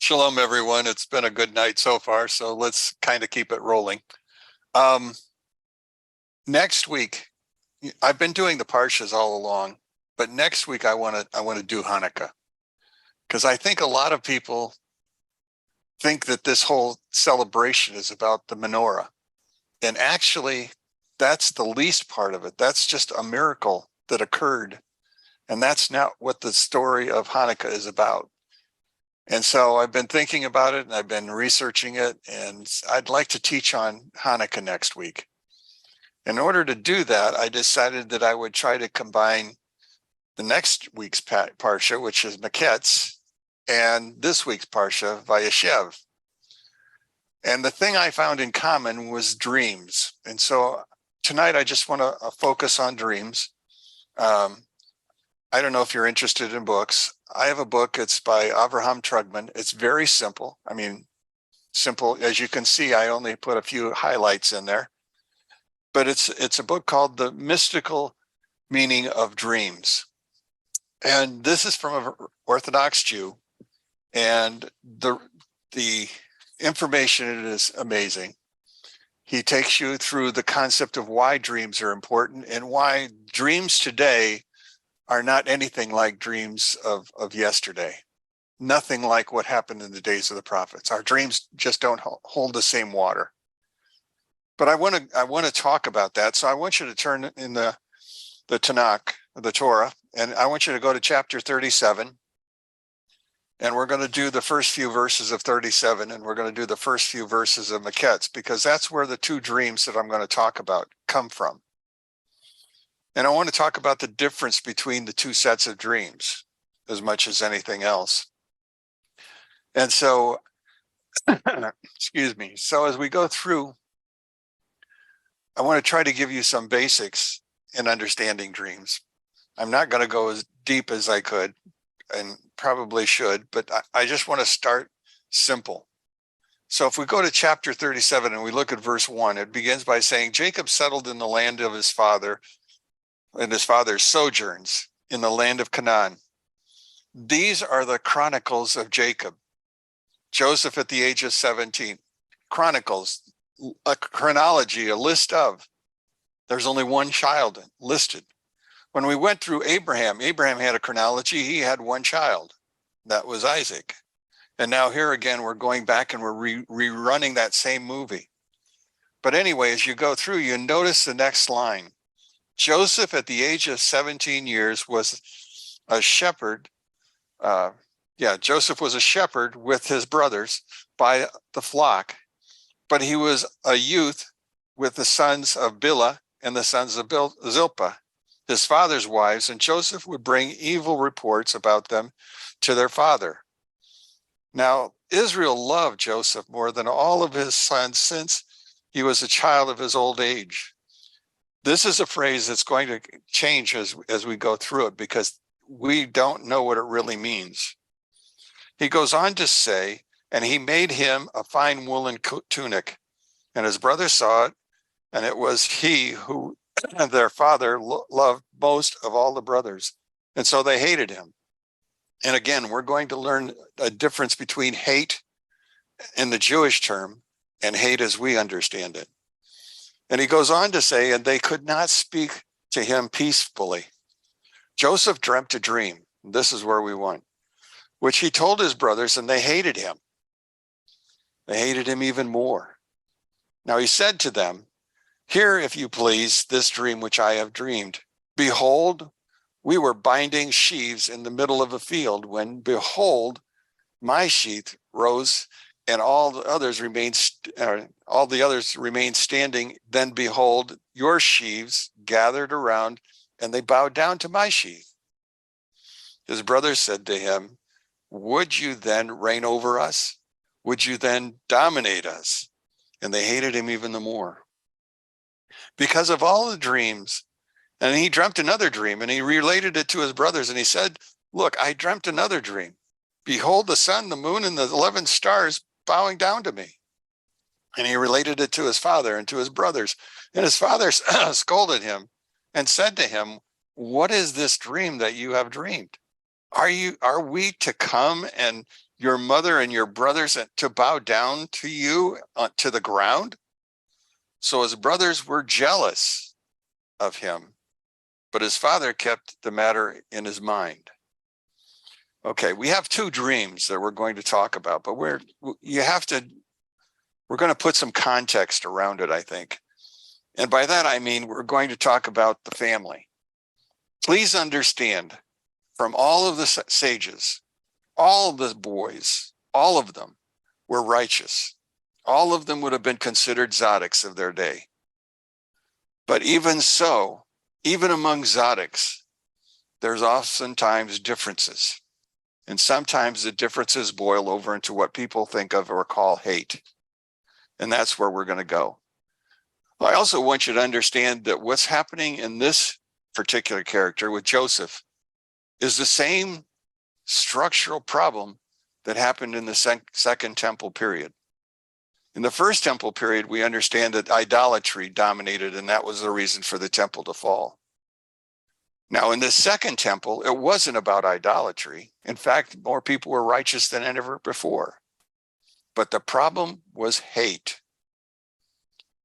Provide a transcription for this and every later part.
Shalom, everyone. It's been a good night so far, so let's kind of keep it rolling. Um, Next week, I've been doing the Parshas all along, but next week I want to do Hanukkah because I think a lot of people think that this whole celebration is about the menorah, and actually, that's the least part of it. That's just a miracle that occurred, and that's not what the story of Hanukkah is about. And so I've been thinking about it and I've been researching it, and I'd like to teach on Hanukkah next week. In order to do that, I decided that I would try to combine the next week's Parsha, which is Maketz, and this week's Parsha, Vayeshev. And the thing I found in common was dreams. And so tonight I just want to focus on dreams. I don't know if you're interested in books. I have a book. It's by Avraham Trugman. It's very simple. I mean, simple. As you can see, I only put a few highlights in there. But it's a book called The Mystical Meaning of Dreams. And this is from an Orthodox Jew. And the information in it is amazing. He takes you through the concept of why dreams are important and why dreams today are not anything like dreams of yesterday. Nothing like what happened in the days of the prophets. Our dreams just don't hold the same water. But I want to talk about that. So I want you to turn in the Tanakh, the Torah, and I want you to go to chapter 37. And we're going to do the first few verses of 37, and we're going to do the first few verses of Maketz, because that's where the two dreams that I'm going to talk about come from. And I want to talk about the difference between the two sets of dreams as much as anything else. And so, excuse me. So as we go through, I want to try to give you some basics in understanding dreams. I'm not going to go as deep as I could and probably should, but I just want to start simple. So if we go to chapter 37 and we look at verse 1, it begins by saying, Jacob settled in the land of his father, and his father's sojourns in the land of Canaan. These are the chronicles of Jacob. Joseph at the age of 17. Chronicles, a chronology, a list of. There's only one child listed. When we went through Abraham had a chronology. He had one child. That was Isaac. And now here again, we're going back and we're rerunning that same movie. But anyway, as you go through, you notice the next line. Joseph, at the age of 17 years, was a shepherd. Joseph was a shepherd with his brothers by the flock, but he was a youth with the sons of Bilhah and the sons of Zilpah, his father's wives, and Joseph would bring evil reports about them to their father. Now, Israel loved Joseph more than all of his sons since he was a child of his old age. This is a phrase that's going to change as we go through it because we don't know what it really means. He goes on to say, and he made him a fine woolen tunic, and his brothers saw it, and it was he who their father loved most of all the brothers, and so they hated him. And again, we're going to learn a difference between hate in the Jewish term and hate as we understand it. And he goes on to say, and they could not speak to him peacefully. Joseph dreamt a dream. This is where we went, which he told his brothers, and they hated him. They hated him even more. Now he said to them, hear, if you please, this dream which I have dreamed. Behold, we were binding sheaves in the middle of a field when, behold, my sheaf rose and all the others remained standing. Then behold, your sheaves gathered around, and they bowed down to my sheaf. His brothers said to him, would you then reign over us? Would you then dominate us? And they hated him even the more. Because of all the dreams, and he dreamt another dream, and he related it to his brothers, and he said, look, I dreamt another dream. Behold, the sun, the moon, and the 11 stars bowing down to me. And he related it to his father and to his brothers. And his father scolded him and said to him, what is this dream that you have dreamed? Are we to come and your mother and your brothers to bow down to you to the ground? So his brothers were jealous of him, but his father kept the matter in his mind. Okay, we have two dreams that we're going to talk about, but we're going to put some context around it, I think. And by that, I mean, we're going to talk about the family. Please understand, from all of the sages, all of the boys, all of them were righteous. All of them would have been considered tzaddiks of their day. But even so, even among tzaddiks, there's oftentimes differences. And sometimes the differences boil over into what people think of or call hate. And that's where we're going to go. I also want you to understand that what's happening in this particular character with Joseph is the same structural problem that happened in the second temple period. In the first temple period, we understand that idolatry dominated, and that was the reason for the temple to fall. Now, in the second temple, it wasn't about idolatry. In fact, more people were righteous than ever before. But the problem was hate.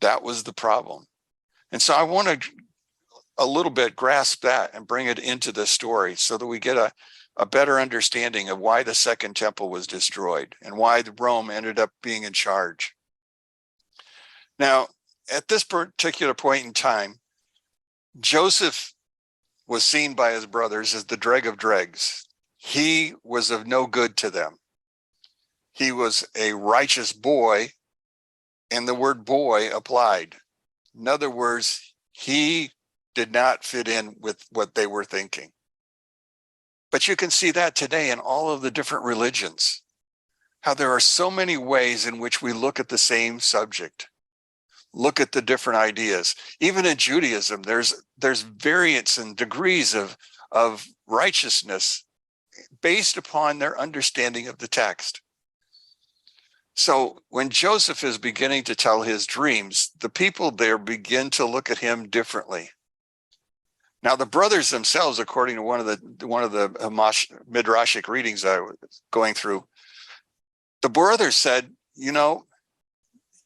That was the problem. And so I want to a little bit grasp that and bring it into the story so that we get a better understanding of why the second temple was destroyed and why Rome ended up being in charge. Now, at this particular point in time, Joseph was seen by his brothers as the dreg of dregs. He was of no good to them. He was a righteous boy, and the word boy applied. In other words, he did not fit in with what they were thinking. But you can see that today in all of the different religions, how there are so many ways in which we look at the same subject, look at the different ideas. Even in Judaism, there's variance and degrees of righteousness based upon their understanding of the text. So when Joseph is beginning to tell his dreams, the people there begin to look at him differently. Now, the brothers themselves, according to one of the midrashic readings I was going through, the brothers said, you know,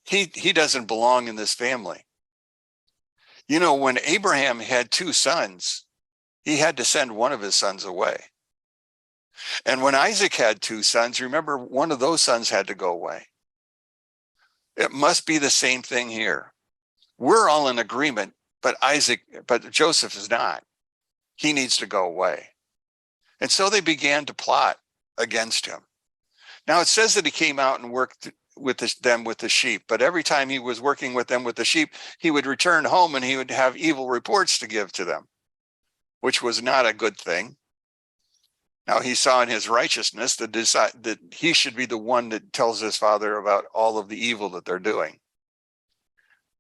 he doesn't belong in this family. You know, when Abraham had two sons, he had to send one of his sons away. And when Isaac had two sons, remember, one of those sons had to go away. It must be the same thing here. We're all in agreement, but Joseph is not. He needs to go away. And so they began to plot against him. Now it says that he came out and worked with them with the sheep, but every time he was working with them with the sheep, he would return home and he would have evil reports to give to them, which was not a good thing. Now he saw in his righteousness that he should be the one that tells his father about all of the evil that they're doing.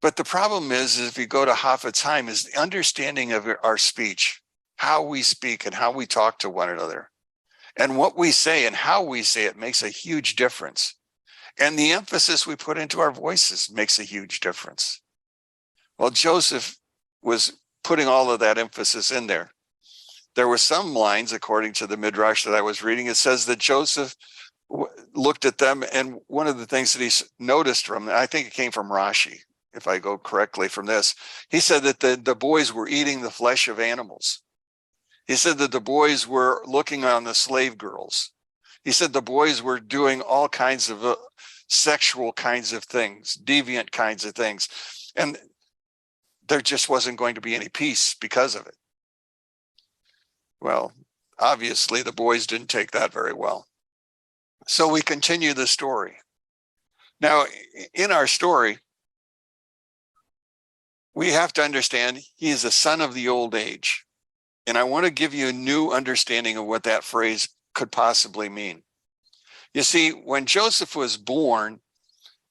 But the problem is if you go to Hafetz Haim, is the understanding of our speech, how we speak and how we talk to one another. And what we say and how we say it makes a huge difference. And the emphasis we put into our voices makes a huge difference. Well, Joseph was putting all of that emphasis in there. There were some lines, according to the Midrash that I was reading, it says that Joseph looked at them, and one of the things that he noticed from, I think it came from Rashi, if I go correctly from this, he said that the boys were eating the flesh of animals. He said that the boys were looking on the slave girls. He said the boys were doing all kinds of sexual kinds of things, deviant kinds of things. And there just wasn't going to be any peace because of it. Well, obviously the boys didn't take that very well. So we continue the story. Now, in our story, we have to understand he is a son of the old age. And I want to give you a new understanding of what that phrase could possibly mean. You see, when Joseph was born,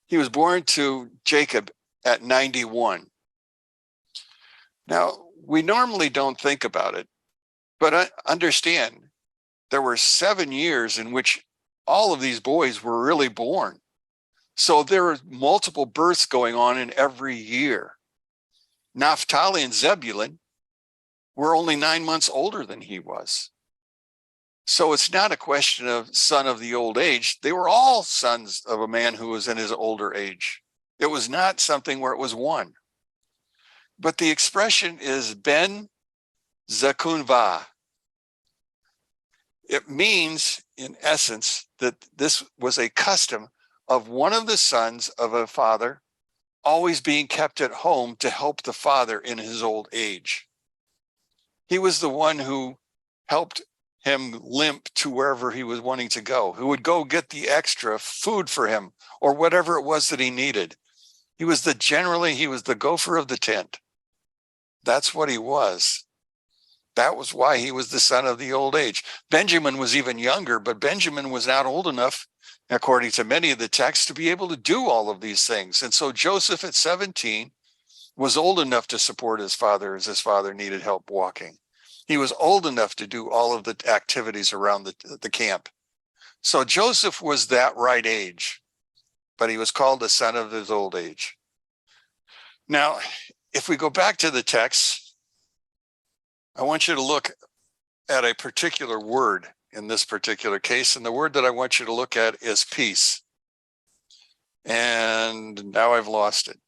he was born to Jacob at 91. Now, we normally don't think about it, but understand there were 7 years in which all of these boys were really born. So there were multiple births going on in every year. Naphtali and Zebulun were only 9 months older than he was. So it's not a question of son of the old age. They were all sons of a man who was in his older age. It was not something where it was one. But the expression is Ben Zakunva. It means, in essence, that this was a custom of one of the sons of a father always being kept at home to help the father in his old age. He was the one who helped him limp to wherever he was wanting to go, who would go get the extra food for him or whatever it was that he needed. He was the gopher of the tent. That's what he was. That was why he was the son of the old age. Benjamin was even younger, but Benjamin was not old enough, according to many of the texts, to be able to do all of these things. And so Joseph at 17 was old enough to support his father as his father needed help walking. He was old enough to do all of the activities around the camp. So Joseph was that right age, but he was called the son of his old age. Now, if we go back to the text, I want you to look at a particular word in this particular case. And the word that I want you to look at is peace. And now I've lost it.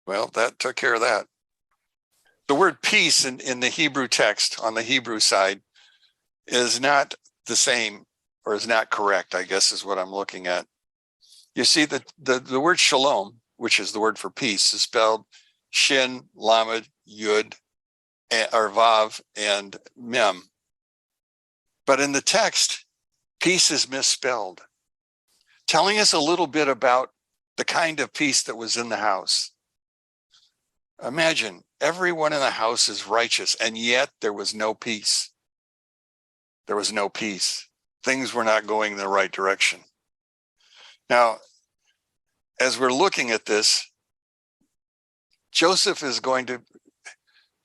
Well, that took care of that. The word peace in the Hebrew text on the Hebrew side is not the same, or is not correct, I guess is what I'm looking at. You see that the word shalom, which is the word for peace, is spelled shin, lamed, yud, or vav, and mem. But in the text, peace is misspelled, telling us a little bit about the kind of peace that was in the house. Imagine everyone in the house is righteous, and yet there was no peace. There was no peace. Things were not going in the right direction. Now, as we're looking at this, Joseph is going to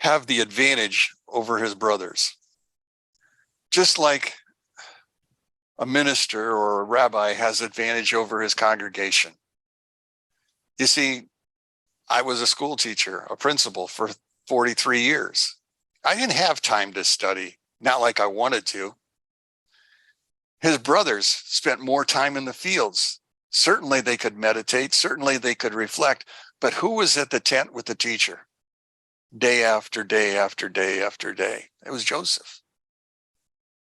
have the advantage over his brothers. Just like a minister or a rabbi has advantage over his congregation. You see, I was a school teacher, a principal for 43 years. I didn't have time to study, not like I wanted to. His brothers spent more time in the fields. Certainly they could meditate, certainly they could reflect, but who was at the tent with the teacher? Day after day after day after day. It was Joseph.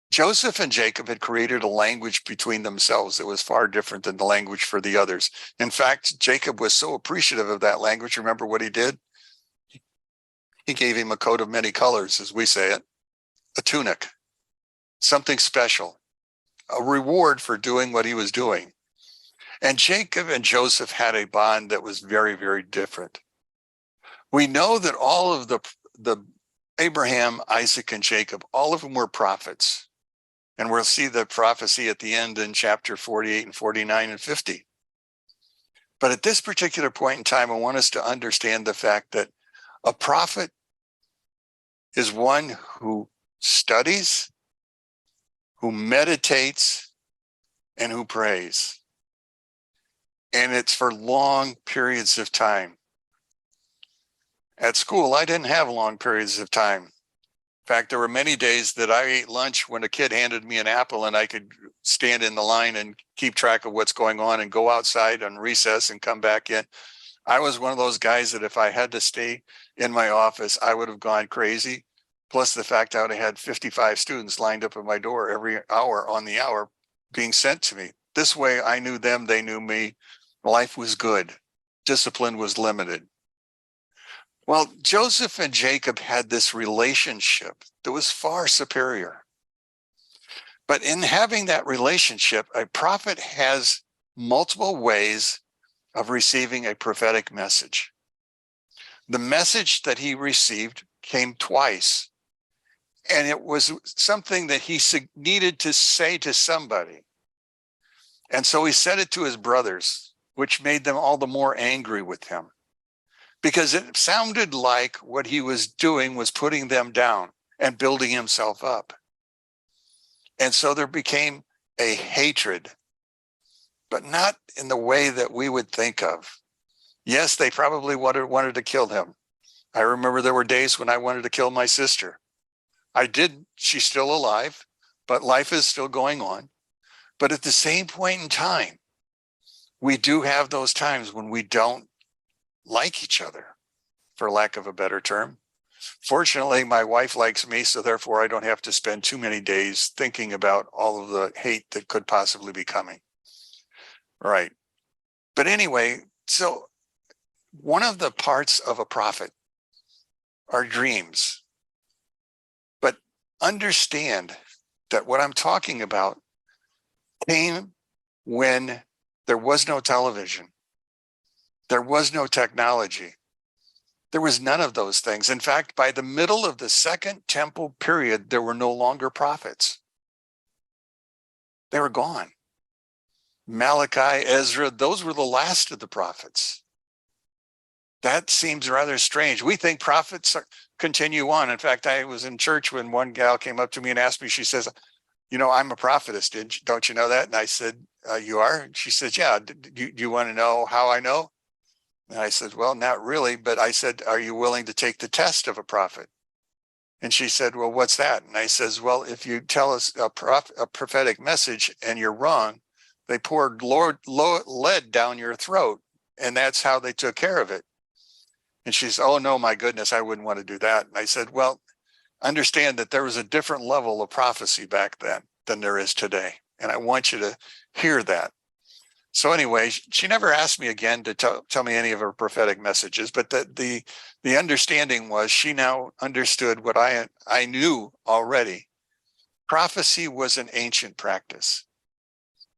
Joseph and Jacob had created a language between themselves that was far different than the language for the others. In fact, Jacob was so appreciative of that language. Remember what he did? He gave him a coat of many colors, as we say it, a tunic, something special, a reward for doing what he was doing. And Jacob and Joseph had a bond that was very, very different. We know that all of the Abraham, Isaac, and Jacob, all of them were prophets. And we'll see the prophecy at the end in chapter 48 and 49 and 50. But at this particular point in time, I want us to understand the fact that a prophet is one who studies, who meditates, and who prays. And it's for long periods of time. At school, I didn't have long periods of time. In fact, there were many days that I ate lunch when a kid handed me an apple and I could stand in the line and keep track of what's going on and go outside on recess and come back in. I was one of those guys that if I had to stay in my office, I would have gone crazy. Plus the fact that I had 55 students lined up at my door every hour on the hour being sent to me. This way I knew them, they knew me. Life was good. Discipline was limited. Well, Joseph and Jacob had this relationship that was far superior. But in having that relationship, a prophet has multiple ways of receiving a prophetic message. The message that he received came twice, and it was something that he needed to say to somebody. And so he said it to his brothers, which made them all the more angry with him, because it sounded like what he was doing was putting them down and building himself up. And so there became a hatred, but not in the way that we would think of. Yes, they probably wanted to kill him. I remember there were days when I wanted to kill my sister. I did. She's still alive, but life is still going on. But at the same point in time, we do have those times when we don't like each other, for lack of a better term. Fortunately, my wife likes me, so therefore I don't have to spend too many days thinking about all of the hate that could possibly be coming. Right. But anyway, so one of the parts of a prophet are dreams. But understand that what I'm talking about came when there was no television. There was no technology. There was none of those things. In fact, by the middle of the Second Temple period, there were no longer prophets. They were gone. Malachi, Ezra, those were the last of the prophets. That seems rather strange. We think prophets continue on. In fact, I was in church when one gal came up to me and asked me, she says, you know, I'm a prophetess. Don't you know that? And I said, you are? And she says, yeah. Do you want to know how I know? And I said, well, not really. But I said, are you willing to take the test of a prophet? And she said, well, what's that? And I says, well, if you tell us a prophetic message and you're wrong, they poured lead down your throat. And that's how they took care of it. And she said, oh, no, my goodness, I wouldn't want to do that. And I said, well, understand that there was a different level of prophecy back then than there is today. And I want you to hear that. So anyway, she never asked me again to tell me any of her prophetic messages, but the understanding was she now understood what I knew already. Prophecy was an ancient practice.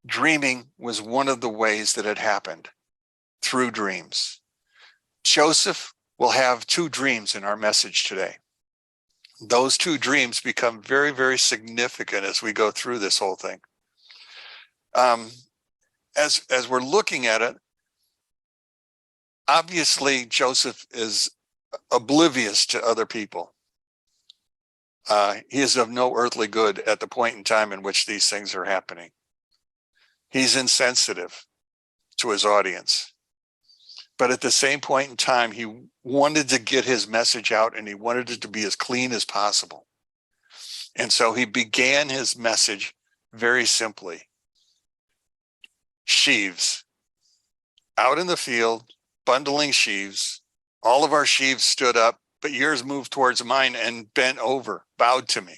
Dreaming was one of the ways that it happened, through dreams. Joseph will have two dreams in our message today. Those two dreams become very, very significant as we go through this whole thing. As we're looking at it, obviously Joseph is oblivious to other people. He is of no earthly good at the point in time in which these things are happening. He's insensitive to his audience. But at the same point in time, he wanted to get his message out and he wanted it to be as clean as possible. And so he began his message very simply. Sheaves. Out in the field, bundling sheaves. All of our sheaves stood up, but yours moved towards mine and bent over, bowed to me.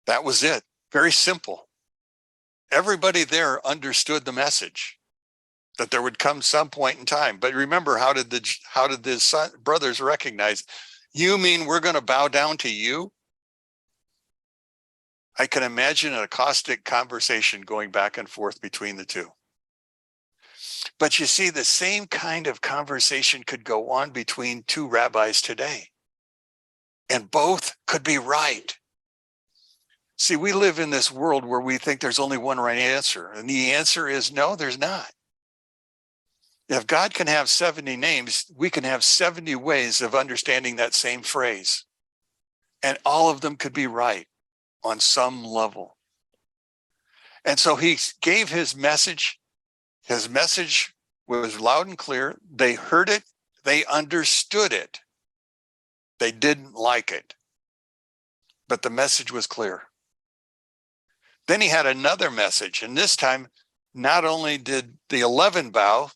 That was it. Very simple. Everybody there understood the message that there would come some point in time. But remember, how did the brothers recognize? You mean we're going to bow down to you? I can imagine an caustic conversation going back and forth between the two. But you see, the same kind of conversation could go on between two rabbis today. And both could be right. See, we live in this world where we think there's only one right answer. And the answer is no, there's not. If God can have 70 names, we can have 70 ways of understanding that same phrase. And all of them could be right on some level. And so he gave his message. His message was loud and clear. They heard it. They understood it. They didn't like it. But the message was clear. Then he had another message. And this time, not only did the 11 bow,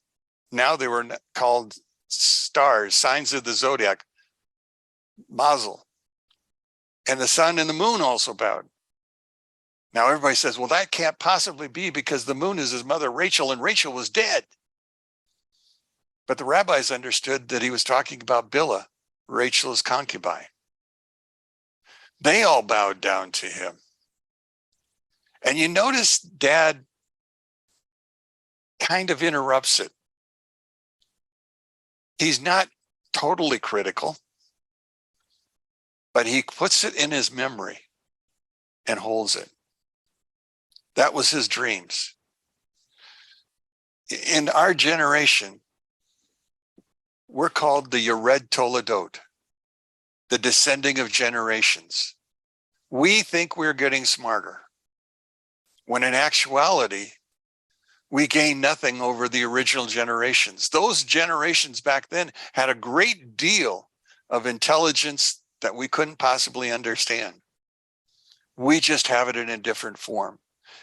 now they were called stars, signs of the zodiac, Mazel. And the sun and the moon also bowed. Now everybody says, well, that can't possibly be because the moon is his mother, Rachel, and Rachel was dead. But the rabbis understood that he was talking about Bilhah, Rachel's concubine. They all bowed down to him. And you notice Dad kind of interrupts it. He's not totally critical, but he puts it in his memory and holds it. That was his dreams. In our generation, we're called the Yared Toledot, the descending of generations. We think we're getting smarter, when in actuality, We gain nothing over the original generations. Those generations back then had a great deal of intelligence that we couldn't possibly understand. We just have it in a different form.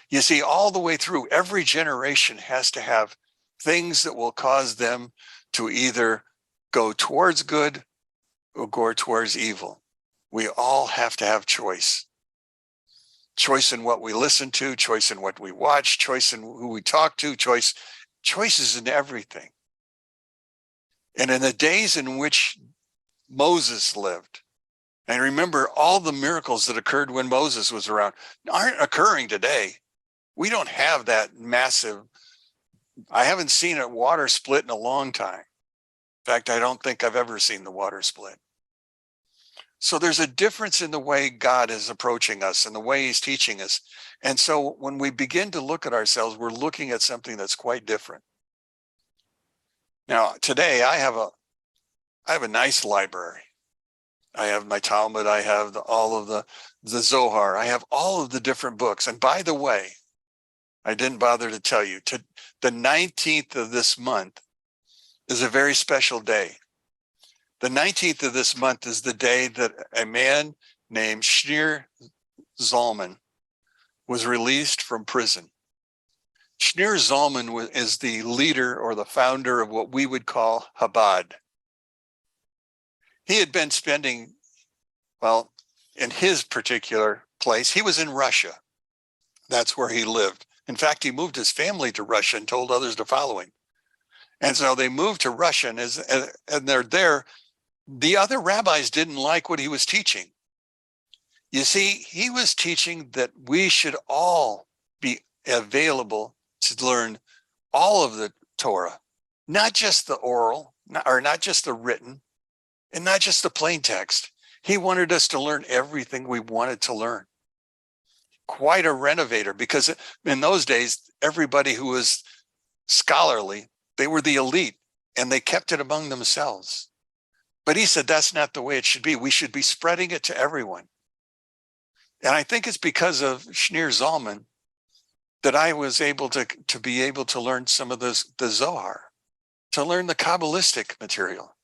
You see, all the way through, every generation has to have things that will cause them to either go towards good or go towards evil. We all have to have choice. Choice in what we listen to, choice in what we watch, choice in who we talk to, choices in everything. And in the days in which Moses lived, and remember all the miracles that occurred when Moses was around aren't occurring today. We don't have that massive, I haven't seen a water split in a long time. In fact, I don't think I've ever seen the water split. So there's a difference in the way God is approaching us and the way he's teaching us. And so when we begin to look at ourselves, we're looking at something that's quite different. Now, today I have a nice library. I have my Talmud, I have all of the Zohar, I have all of the different books. And by the way, I didn't bother to tell you, the 19th of this month is a very special day. The 19th of this month is the day that a man named Shneur Zalman was released from prison. Shneur Zalman is the leader or the founder of what we would call Chabad. He had been spending, well, in his particular place, he was in Russia. That's where he lived. In fact, he moved his family to Russia and told others to follow him. And so they moved to Russia, and they're there. The other rabbis didn't like what he was teaching. You see, he was teaching that we should all be available to learn all of the Torah, not just the oral, or not just the written, and not just the plain text. He wanted us to learn everything we wanted to learn. Quite a renovator, because in those days, everybody who was scholarly, they were the elite, and they kept it among themselves. But he said that's not the way it should be. We should be spreading it to everyone. And I think it's because of Shneur Zalman that I was able to be able to learn some of the Zohar, to learn the Kabbalistic material.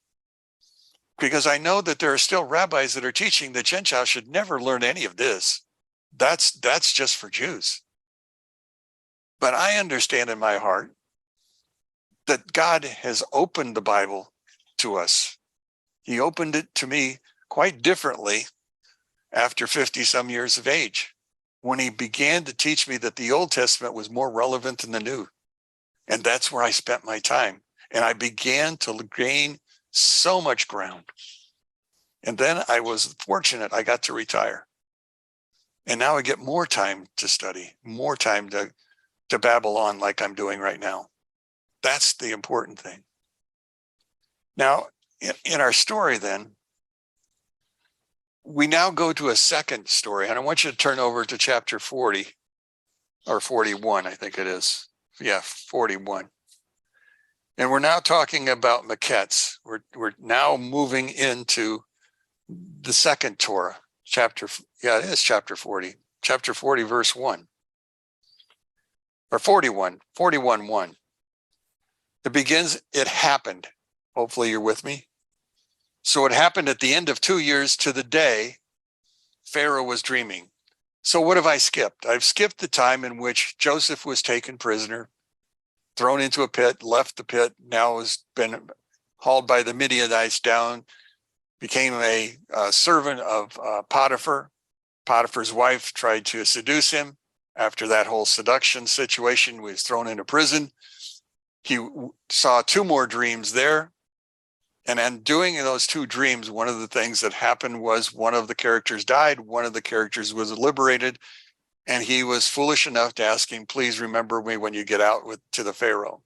Because I know that there are still rabbis that are teaching that Gentiles should never learn any of this. That's just for Jews. But I understand in my heart that God has opened the Bible to us. He opened it to me quite differently after 50 some years of age, when he began to teach me that the Old Testament was more relevant than the New. And that's where I spent my time. And I began to gain so much ground. And then I was fortunate, I got to retire. And now I get more time to study, more time to babble on like I'm doing right now. That's the important thing. Now, in our story then, we now go to a second story, and I want you to turn over to chapter 40, or 41, I think it is. Yeah, 41. And we're now talking about Maketz. We're now moving into the second Torah, it is chapter 40. Chapter 40, verse 1. Or 41, 1. It begins, it happened. Hopefully you're with me. So it happened at the end of 2 years to the day Pharaoh was dreaming. So what have I skipped? I've skipped the time in which Joseph was taken prisoner, thrown into a pit, left the pit, now has been hauled by the Midianites down, became a servant of Potiphar. Potiphar's wife tried to seduce him. After that whole seduction situation, he was thrown into prison. He saw 2 more dreams there. And in doing those 2 dreams, one of the things that happened was one of the characters died, one of the characters was liberated, and he was foolish enough to ask him, please remember me when you get out to the Pharaoh.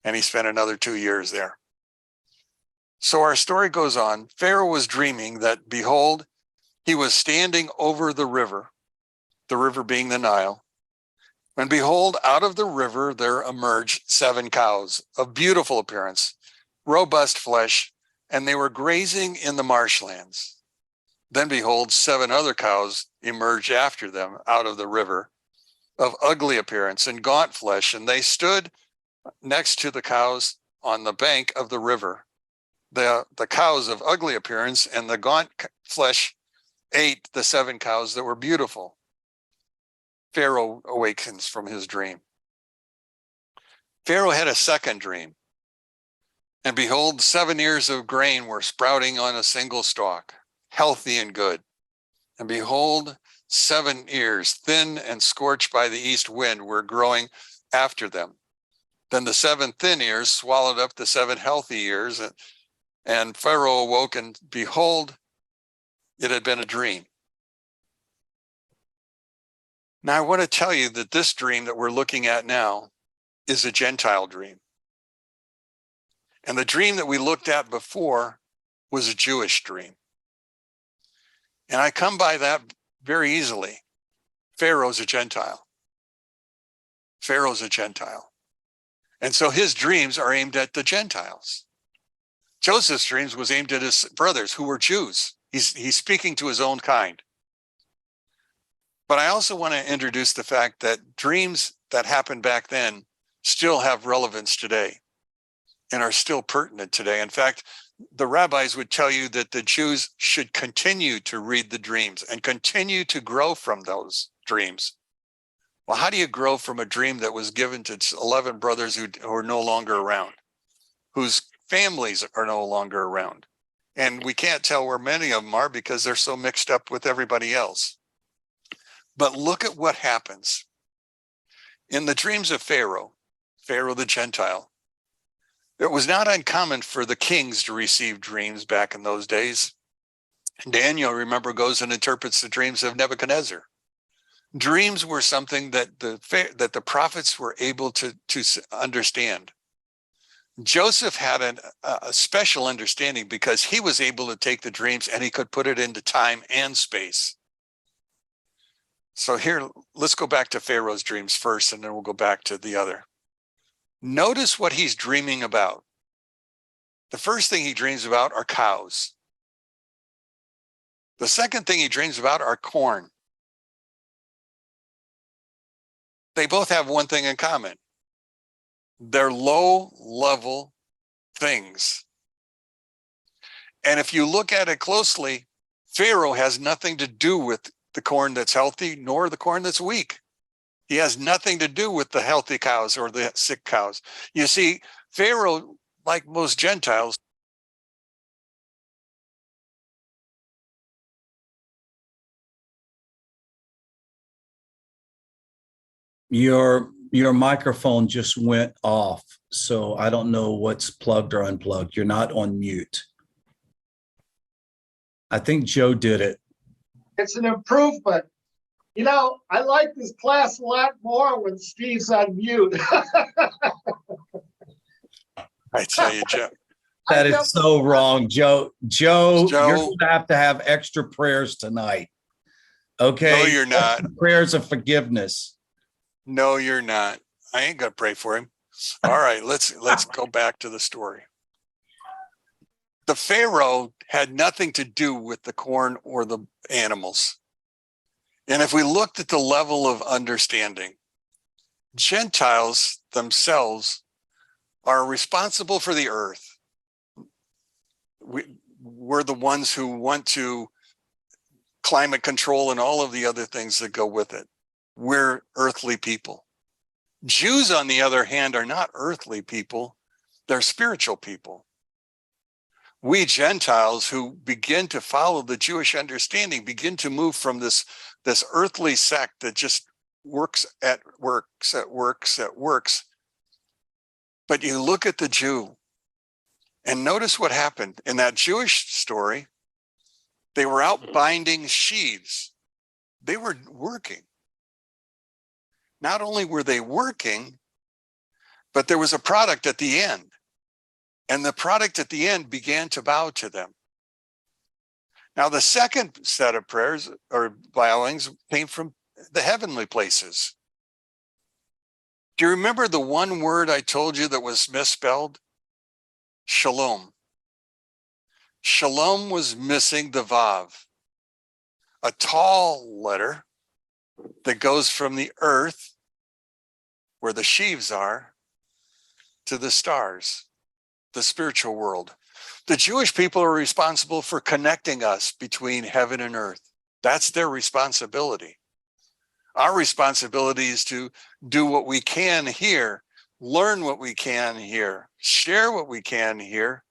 And he spent another 2 years there. So our story goes on. Pharaoh was dreaming that, behold, he was standing over the river being the Nile. And behold, out of the river there emerged 7 cows of beautiful appearance, robust flesh, and they were grazing in the marshlands. Then behold, 7 other cows emerged after them out of the river, of ugly appearance and gaunt flesh, and they stood next to the cows on the bank of the river. The cows of ugly appearance and the gaunt flesh ate the 7 cows that were beautiful. Pharaoh awakens from his dream. Pharaoh had a second dream. And behold, 7 ears of grain were sprouting on a single stalk, healthy and good. And behold, 7 ears, thin and scorched by the east wind, were growing after them. Then the 7 thin ears swallowed up the 7 healthy ears, and Pharaoh awoke, and behold, it had been a dream. Now, I want to tell you that this dream that we're looking at now is a Gentile dream. And the dream that we looked at before was a Jewish dream. And I come by that very easily. Pharaoh's a Gentile. Pharaoh's a Gentile. And so his dreams are aimed at the Gentiles. Joseph's dreams was aimed at his brothers who were Jews. He's speaking to his own kind. But I also want to introduce the fact that dreams that happened back then still have relevance today and are still pertinent today. In fact, the rabbis would tell you that the Jews should continue to read the dreams and continue to grow from those dreams. Well, how do you grow from a dream that was given to 11 brothers who are no longer around, whose families are no longer around? And we can't tell where many of them are because they're so mixed up with everybody else. But look at what happens. In the dreams of Pharaoh, Pharaoh the Gentile, it was not uncommon for the kings to receive dreams back in those days. Daniel, remember, goes and interprets the dreams of Nebuchadnezzar. Dreams were something that the prophets were able to understand. Joseph had a special understanding because he was able to take the dreams and he could put it into time and space. So here, let's go back to Pharaoh's dreams first, and then we'll go back to the other. Notice what he's dreaming about. The first thing he dreams about are cows. The second thing he dreams about are corn. They both have one thing in common. They're low-level things. And if you look at it closely, Pharaoh has nothing to do with the corn that's healthy, nor the corn that's weak. He has nothing to do with the healthy cows or the sick cows. You see, Pharaoh, like most Gentiles, Your microphone just went off, so I don't know what's plugged or unplugged. You're not on mute. I think Joe did it. It's an improvement. You know, I like this class a lot more when Steve's on mute. I tell you, Joe. That is so wrong, Joe. Joe, you're going to have extra prayers tonight. Okay? No, you're not. Prayers of forgiveness. No, you're not. I ain't gonna pray for him. All right, let's go back to the story. The Pharaoh had nothing to do with the corn or the animals. And if we looked at the level of understanding, Gentiles themselves are responsible for the earth. We're the ones who want to climate control and all of the other things that go with it. We're earthly people. Jews, on the other hand, are not earthly people. They're spiritual people. We Gentiles who begin to follow the Jewish understanding begin to move from this earthly sect that just works. But you look at the Jew and notice what happened. In that Jewish story, they were out binding sheaves. They were working. Not only were they working, but there was a product at the end. And the product at the end began to bow to them. Now, the second set of prayers or bowings came from the heavenly places. Do you remember the one word I told you that was misspelled? Shalom. Shalom was missing the Vav, a tall letter that goes from the earth, where the sheaves are, to the stars, the spiritual world. The Jewish people are responsible for connecting us between heaven and earth. That's their responsibility. Our responsibility is to do what we can here, learn what we can here, share what we can here,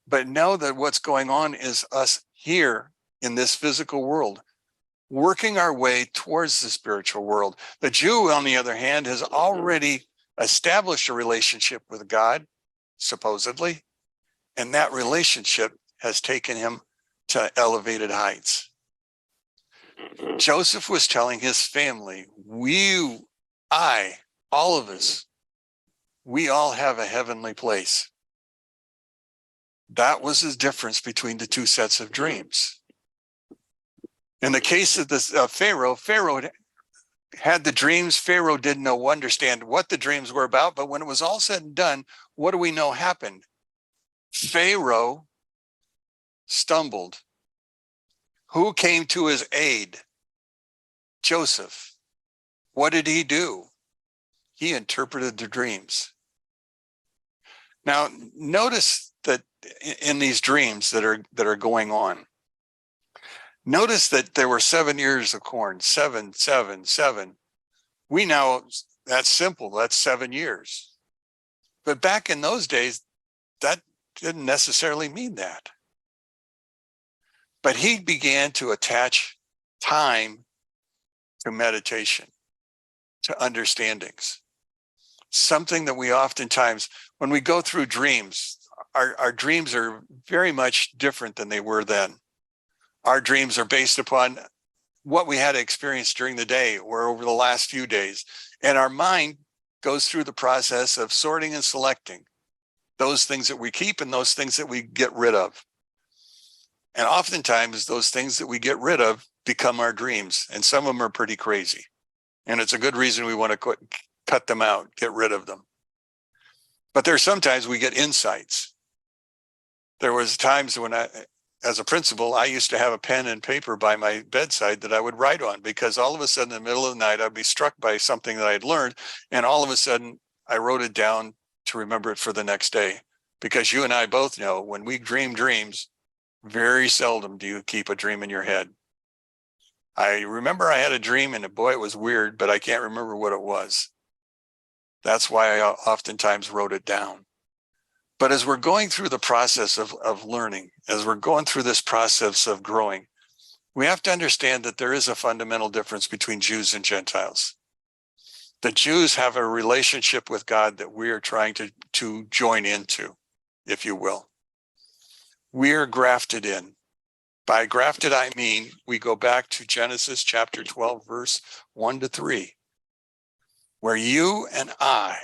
but know that what's going on is us here in this physical world, working our way towards the spiritual world. The Jew, on the other hand, has already established a relationship with God, supposedly, and that relationship has taken him to elevated heights. Joseph was telling his family, all of us, we all have a heavenly place. That was the difference between the two sets of dreams. In the case of this Pharaoh had the dreams. Pharaoh didn't understand what the dreams were about, but when it was all said and done, what do we know happened? Pharaoh stumbled. Who came to his aid? Joseph. What did he do? He interpreted the dreams. Now, notice that in these dreams that are going on, notice that there were 7 years of corn, 7, 7, 7. We know that's simple. That's 7 years. But back in those days, that didn't necessarily mean that. But he began to attach time to meditation, to understandings. Something that we oftentimes, when we go through dreams, our dreams are very much different than they were then. Our dreams are based upon what we had experienced during the day or over the last few days. And our mind goes through the process of sorting and selecting those things that we keep and those things that we get rid of. And oftentimes those things that we get rid of become our dreams. And some of them are pretty crazy. And it's a good reason we want to cut them out, get rid of them. But there's sometimes we get insights. There was times when as a principal, I used to have a pen and paper by my bedside that I would write on, because all of a sudden in the middle of the night, I'd be struck by something that I had learned. And all of a sudden I wrote it down to remember it for the next day. Because you and I both know when we dream dreams, very seldom do you keep a dream in your head. I remember I had a dream and boy, it was weird, but I can't remember what it was. That's why I oftentimes wrote it down. But as we're going through the process of learning, as we're going through this process of growing, we have to understand that there is a fundamental difference between Jews and Gentiles. The Jews have a relationship with God that we are trying to join into, if you will. We are grafted in. By grafted, I mean, we go back to Genesis chapter 12, verse 1-3, where you and I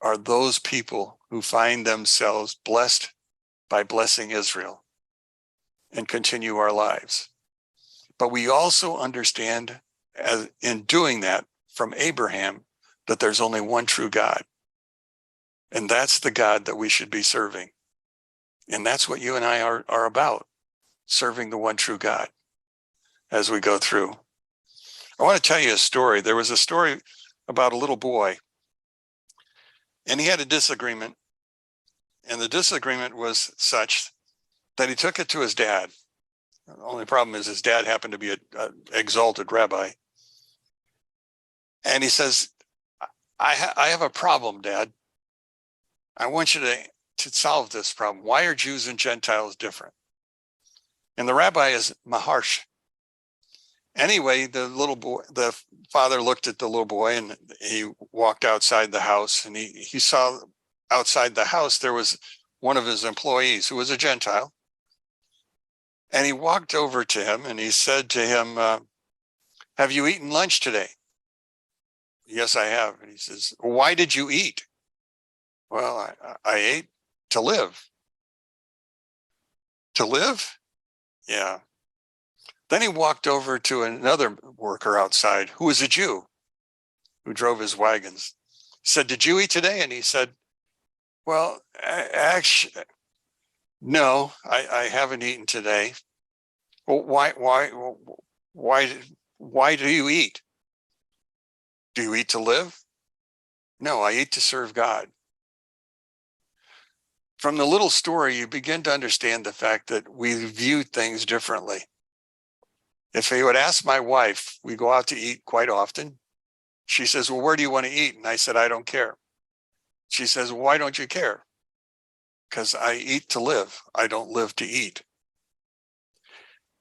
are those people who find themselves blessed by blessing Israel and continue our lives. But we also understand, as in doing that from Abraham, that there's only one true God. And that's the God that we should be serving. And that's what you and I are about, serving the one true God as we go through. I want to tell you a story. There was a story about a little boy, and he had a disagreement. And the disagreement was such that he took it to his dad. The only problem is his dad happened to be an exalted rabbi. And he says, I have a problem, Dad. I want you to solve this problem. Why are Jews and Gentiles different? And the rabbi is Maharsh. Anyway, the father looked at the little boy and he walked outside the house, and he saw outside the house there was one of his employees who was a Gentile. And he walked over to him and he said to him, have you eaten lunch today? Yes, I have. And he says, why did you eat? Well, I ate to live. To live? Yeah. Then he walked over to another worker outside who was a Jew who drove his wagons. He said, did you eat today? And he said, well, actually, no, I haven't eaten today. Well, why do you eat? Do you eat to live? No, I eat to serve God. From the little story, you begin to understand the fact that we view things differently. If I would ask my wife, we go out to eat quite often. She says, well, where do you want to eat? And I said, I don't care. She says, well, why don't you care? Because I eat to live. I don't live to eat.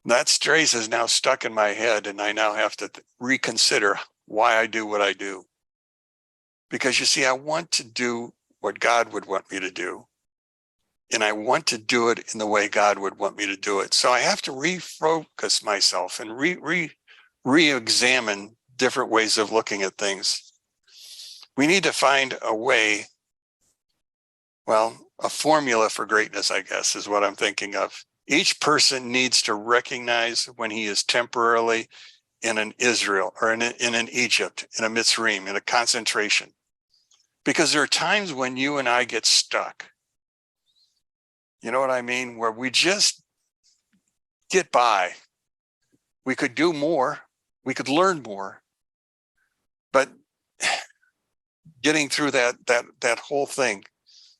That phrase is now stuck in my head, and I now have to reconsider why I do what I do. Because you see, I want to do what God would want me to do. And I want to do it in the way God would want me to do it. So I have to refocus myself and re-examine different ways of looking at things. We need to find a way, well, a formula for greatness, I guess, is what I'm thinking of. Each person needs to recognize when he is temporarily in an Israel or in an Egypt, in a Mitzrayim, in a concentration. Because there are times when you and I get stuck. You know what I mean? Where we just get by. We could do more. We could learn more. But getting through that whole thing,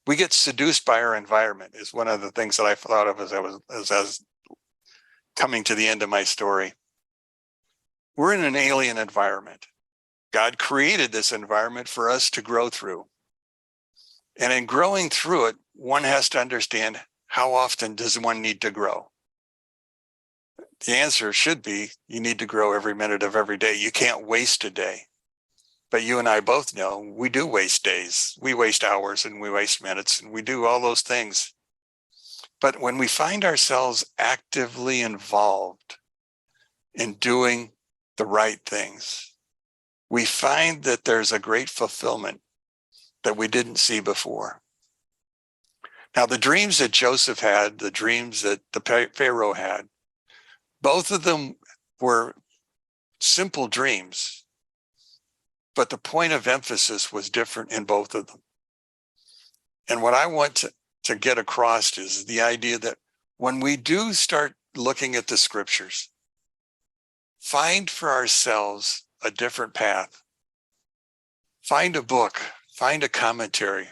we get seduced by our environment is one of the things that I thought of as I was coming to the end of my story. We're in an alien environment. God created this environment for us to grow through. And in growing through it, one has to understand, how often does one need to grow? The answer should be, you need to grow every minute of every day. You can't waste a day. But you and I both know we do waste days. We waste hours and we waste minutes and we do all those things. But when we find ourselves actively involved in doing the right things, we find that there's a great fulfillment that we didn't see before. Now, the dreams that Joseph had, the dreams that the Pharaoh had, both of them were simple dreams, but the point of emphasis was different in both of them. And what I want to get across is the idea that when we do start looking at the scriptures, find for ourselves a different path. Find a book, find a commentary,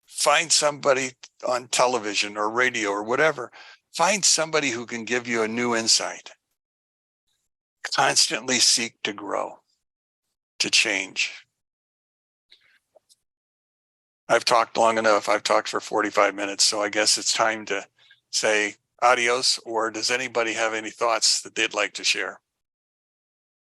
find somebody on television or radio or whatever. Find somebody who can give you a new insight. Constantly seek to grow, to change. I've talked long enough. I've talked for 45 minutes, so I guess it's time to say adios, or does anybody have any thoughts that they'd like to share?